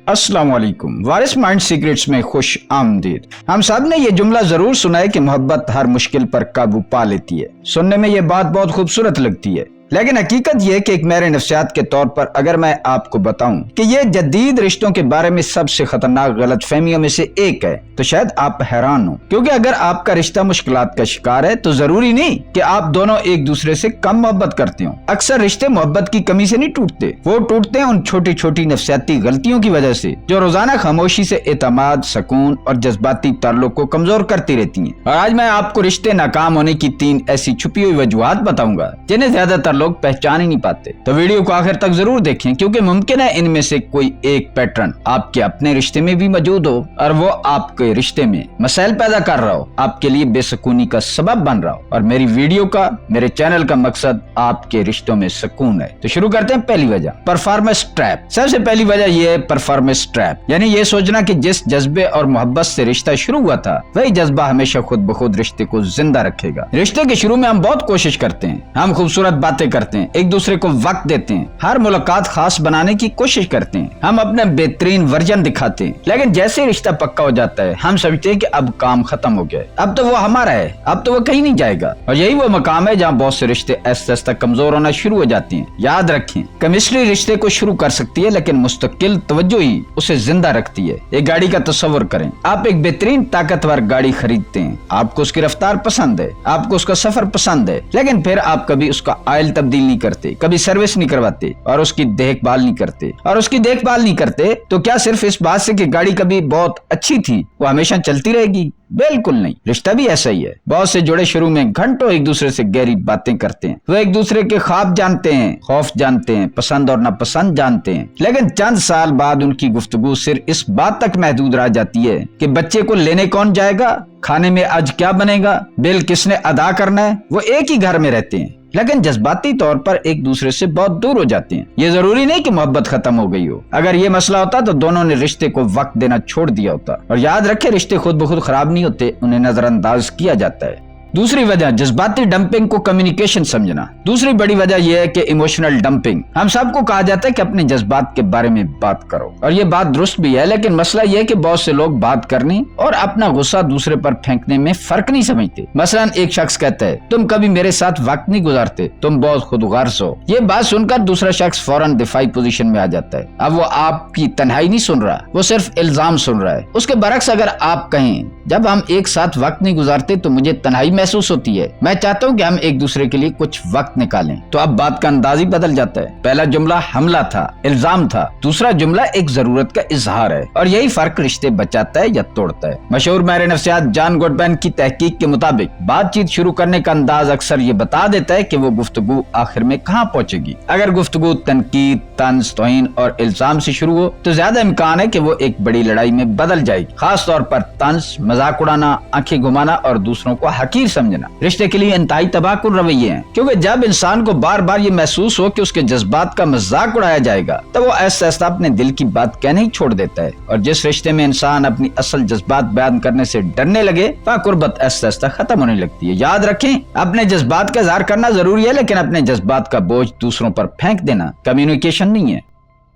अस्सलाम वालेकुम। वारिस mind secrets में खुश आमदीद। हम सब ने ये जुमला जरूर सुना है कि मोहब्बत हर मुश्किल पर काबू पा लेती है। सुनने में ये बात बहुत खूबसूरत लगती है, लेकिन हकीकत ये कि एक मेरे नफ्सियात के तौर पर अगर मैं आपको बताऊं कि ये जदीद रिश्तों के बारे में सबसे खतरनाक गलत फहमियों में से एक है, तो शायद आप हैरान हो। क्योंकि अगर आपका रिश्ता मुश्किलात का शिकार है तो जरूरी नहीं कि आप दोनों एक दूसरे से कम मोहब्बत करते हो। अक्सर रिश्ते मोहब्बत की कमी से नहीं टूटते, वो टूटते हैं उन छोटी छोटी नफ्सियाती गलतियों की वजह से जो रोजाना खामोशी से एतमाद, सुकून और जज्बाती ताल्लुक को कमजोर करती रहती हैं। और आज मैं आपको रिश्ते नाकाम होने की 3 ऐसी छुपी हुई वजूहात बताऊंगा जिन्हें ज्यादातर लोग पहचान ही नहीं पाते। तो वीडियो को आखिर तक जरूर देखें, क्योंकि मुमकिन है इनमें से कोई एक पैटर्न आपके अपने रिश्ते में भी मौजूद हो और वो आपके रिश्ते में मसाइल पैदा कर रहा हो, आपके लिए बेसुकूनी का सबब बन रहा हो। और मेरी वीडियो का, मेरे चैनल का मकसद आपके रिश्तों में सुकून है। तो शुरू करते हैं। पहली वजह, परफॉर्मेंस ट्रैप। सबसे पहली वजह यह है परफॉर्मेंस ट्रैप, यानी ये सोचना कि जिस जज्बे और मोहब्बत से रिश्ता शुरू हुआ था वही जज्बा हमेशा खुद ब खुद रिश्ते को जिंदा रखेगा। रिश्ते के शुरू में हम बहुत कोशिश करते हैं, हम खूबसूरत बातें करते हैं, एक दूसरे को वक्त देते हैं, हर मुलाकात खास बनाने की कोशिश करते हैं, हम अपने बेहतरीन वर्जन दिखाते हैं। लेकिन जैसे रिश्ता पक्का हो जाता है हम समझते हैं कि अब काम खत्म हो गया, अब तो वो हमारा है, अब तो वो कहीं नहीं जाएगा। और यही वो मकाम है जहाँ बहुत से रिश्ते ऐसे ऐसे कमजोर होना शुरू हो जाते हैं। याद रखें, केमिस्ट्री रिश्ते को शुरू कर सकती है, लेकिन मुस्तकिल तवज्जो ही उसे जिंदा रखती है। एक गाड़ी का तस्वर करें, आप एक बेहतरीन ताकतवर गाड़ी खरीदते हैं, आपको उसकी रफ्तार पसंद है, आपको उसका सफर पसंद है, लेकिन फिर आप कभी उसका ऑयल तब्दील नहीं करते, कभी सर्विस नहीं करवाते और उसकी देखभाल नहीं करते। तो क्या सिर्फ इस बात से कि गाड़ी कभी बहुत अच्छी थी वो हमेशा चलती रहेगी? बिल्कुल नहीं। रिश्ता भी ऐसा ही है। बहुत से जुड़े शुरू में घंटों एक दूसरे से गहरी बातें करते हैं, वो एक दूसरे के ख्वाब जानते हैं, खौफ जानते हैं, पसंद और नापसंद जानते हैं, लेकिन चंद साल बाद उनकी गुफ्तगू सिर्फ इस बात तक महदूद रह जाती है कि बच्चे को लेने कौन जाएगा, खाने में आज क्या बनेगा, बिल किसने अदा करना है। वो एक ही घर में रहते हैं लेकिन जज्बाती तौर पर एक दूसरे से बहुत दूर हो जाते हैं। ये जरूरी नहीं कि मोहब्बत खत्म हो गई हो। अगर ये मसला होता तो दोनों ने रिश्ते को वक्त देना छोड़ दिया होता। और याद रखें, रिश्ते खुद ब खुद खराब नहीं होते, उन्हें नजरअंदाज किया जाता है। दूसरी वजह, जज्बाती डंपिंग को कम्युनिकेशन समझना। दूसरी बड़ी वजह यह है कि इमोशनल डंपिंग। हम सबको कहा जाता है कि अपने जज्बात के बारे में बात करो, और ये बात दुरुस्त भी है, लेकिन मसला यह है कि बहुत से लोग बात करने और अपना गुस्सा दूसरे पर फेंकने में फर्क नहीं समझते। मसलन एक शख्स कहता है, तुम कभी मेरे साथ वक्त नहीं गुजारते, तुम बहुत खुदगर्ज हो। ये बात सुनकर दूसरा शख्स फौरन दिफाई पोजीशन में आ जाता है। अब वो आपकी तन्हाई नहीं सुन रहा, वो सिर्फ इल्जाम सुन रहा है। उसके बरक्स अगर आप कहें, जब हम एक साथ वक्त नहीं गुजारते तो मुझे तन्हाई महसूस होती है, मैं चाहता हूँ कि हम एक दूसरे के लिए कुछ वक्त निकालें, तो अब बात का अंदाज ही बदल जाता है। पहला जुमला हमला था, इल्जाम था, दूसरा जुमला एक जरूरत का इजहार है, और यही फर्क रिश्ते बचाता है या तोड़ता है। मशहूर माहिर नफ्सियात जॉन गुडमैन की तहकीक के मुताबिक बातचीत शुरू करने का अंदाज अक्सर ये बता देता है कि वो गुफ्तगू आखिर में कहाँ पहुँचेगी। अगर गुफ्तगू तनकीद, तंज, तौहीन और इल्जाम से शुरू हो तो ज्यादा इम्कान है कि वो एक बड़ी लड़ाई में बदल जाएगी। खास तौर पर तंज, मजाक उड़ाना, आंखें घुमाना और दूसरों को हकीर समझना रिश्ते के लिए इंतहाई तबाहकुन रवैये हैं। क्योंकि जब इंसान को बार बार ये महसूस हो कि उसके जज्बात का मजाक उड़ाया जाएगा तो वो ऐसा अपने दिल की बात कहने ही छोड़ देता है। और जिस रिश्ते में इंसान अपनी असल जज्बात बयान करने से डरने लगे वहाँ कुर्बत ऐसा खत्म होने लगती है। याद रखें, अपने जज्बात का इजहार करना जरूरी है, लेकिन अपने जज्बात का बोझ दूसरों पर फेंक देना कम्युनिकेशन नहीं है।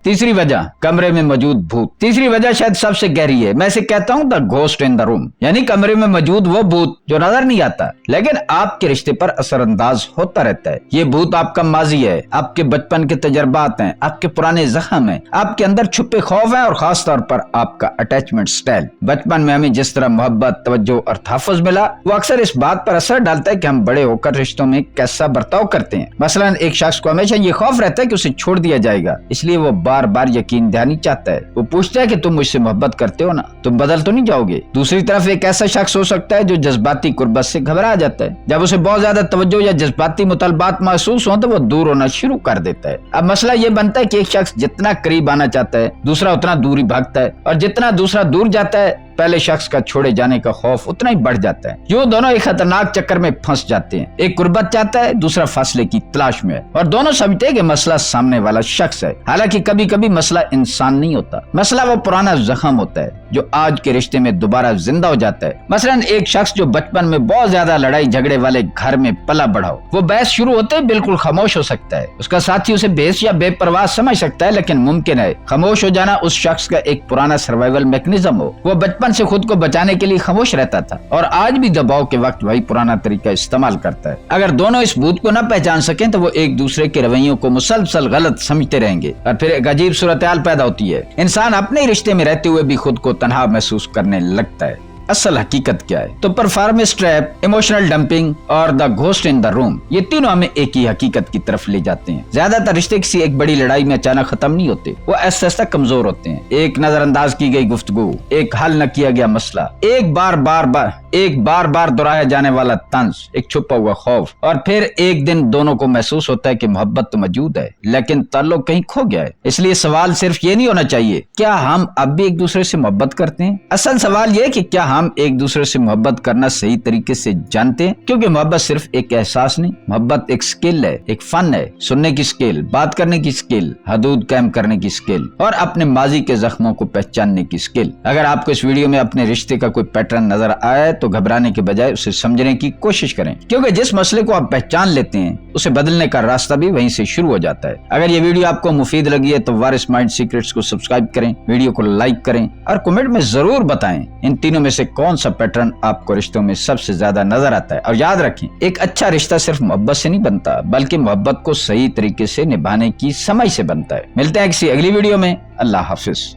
तीसरी वजह, कमरे में मौजूद भूत। तीसरी वजह शायद सबसे गहरी है। मैं इसे कहता हूँ the ghost in the room, यानी कमरे में मौजूद वो भूत जो नजर नहीं आता लेकिन आपके रिश्ते पर असरअंदाज होता रहता है। ये भूत आपका माजी है, आपके बचपन के तजर्बात हैं, आपके पुराने जख्म हैं, आपके अंदर छुपे खौफ हैं, और खास तौर पर आपका अटैचमेंट स्टाइल। बचपन में हमें जिस तरह मोहब्बत, तवज्जो और तहफ़्फ़ुज़ मिला वो अक्सर इस बात पर असर डालता है कि हम बड़े होकर रिश्तों में कैसा बर्ताव करते हैं। मसलन एक शख्स को हमेशा ये खौफ रहता है कि उसे छोड़ दिया जाएगा, इसलिए वो बार बार यकीन दहानी चाहता है। वो पूछता है कि तुम मुझसे मोहब्बत करते हो ना, तुम बदल तो नहीं जाओगे। दूसरी तरफ एक ऐसा शख्स हो सकता है जो जज्बाती कुर्बत से घबरा जाता है। जब उसे बहुत ज्यादा तवज्जो या जज्बाती मुतालबात महसूस हो तो वो दूर होना शुरू कर देता है। अब मसला ये बनता है कि एक शख्स जितना करीब आना चाहता है दूसरा उतना दूर ही भागता है, और जितना दूसरा दूर जाता है पहले शख्स का छोड़े जाने का खौफ उतना ही बढ़ जाता है। यूं दोनों एक खतरनाक चक्कर में फंस जाते हैं। एक कुर्बत चाहता है, दूसरा फासले की तलाश में है, और दोनों समझते हैं कि मसला सामने वाला शख्स है। हालांकि कभी कभी मसला इंसान नहीं होता, मसला वो पुराना जख्म होता है जो आज के रिश्ते में दोबारा जिंदा हो जाता है। मसलन एक शख्स जो बचपन में बहुत ज्यादा लड़ाई झगड़े वाले घर में पला बढ़ा हो, वो बहस शुरू होते ही बिल्कुल खामोश हो सकता है। उसका साथी उसे बेस या बेपरवाह समझ सकता है, लेकिन मुमकिन है खामोश हो जाना उस शख्स का एक पुराना सर्वाइवल मैकेनिज्म हो। वो बचपन से खुद को बचाने के लिए खामोश रहता था और आज भी दबाव के वक्त वही पुराना तरीका इस्तेमाल करता है। अगर दोनों इस भूत को न पहचान सकें तो वो एक दूसरे के रवैयों को मुसलसल गलत समझते रहेंगे और फिर एक अजीब सूरत हाल पैदा होती है। इंसान अपने रिश्ते में रहते हुए भी खुद को तन्हा महसूस करने लगता है। असल हकीकत क्या है? तो परफॉर्मेंस ट्रैप, इमोशनल डंपिंग और the ghost in the room, ये तीनों हमें एक ही हकीकत की तरफ ले जाते हैं। ज्यादातर रिश्ते किसी एक बड़ी लड़ाई में अचानक खत्म नहीं होते, वो ऐसा कमजोर होते हैं। एक नजरअंदाज की गई गुफ्तगू, एक हल न किया गया मसला, एक बार बार दोहराया जाने वाला तंज, एक छुपा हुआ खौफ, और फिर एक दिन दोनों को महसूस होता है कि मोहब्बत तो मौजूद है लेकिन ताल्लुक कहीं खो गया है। इसलिए सवाल सिर्फ ये नहीं होना चाहिए क्या हम अब भी एक दूसरे से मोहब्बत करते हैं। असल सवाल ये कि क्या हम एक दूसरे से मोहब्बत करना सही तरीके से जानते हैं, क्योंकि मोहब्बत सिर्फ एक एहसास नहीं, मोहब्बत एक स्किल है, एक फन है। सुनने की स्किल, बात करने की स्किल, हदूद कायम करने की स्किल और अपने माजी के जख्मों को पहचानने की स्किल। अगर आपको इस वीडियो में अपने रिश्ते का कोई पैटर्न नजर आए तो घबराने के बजाय उसे समझने की कोशिश करें, क्योंकि जिस मसले को आप पहचान लेते हैं उसे बदलने का रास्ता भी वहीं से शुरू हो जाता है। अगर ये वीडियो आपको मुफीद लगी है तो वारिस माइंड सीक्रेट्स को सब्सक्राइब करें, वीडियो को लाइक करें और कमेंट में जरूर बताएं इन तीनों में से कौन सा पैटर्न आपको रिश्तों में सबसे ज्यादा नजर आता है। और याद रखें, एक अच्छा रिश्ता सिर्फ मोहब्बत से नहीं बनता बल्कि मोहब्बत को सही तरीके से निभाने की समझ से बनता है। मिलते हैं किसी अगली वीडियो में। अल्लाह हाफिज।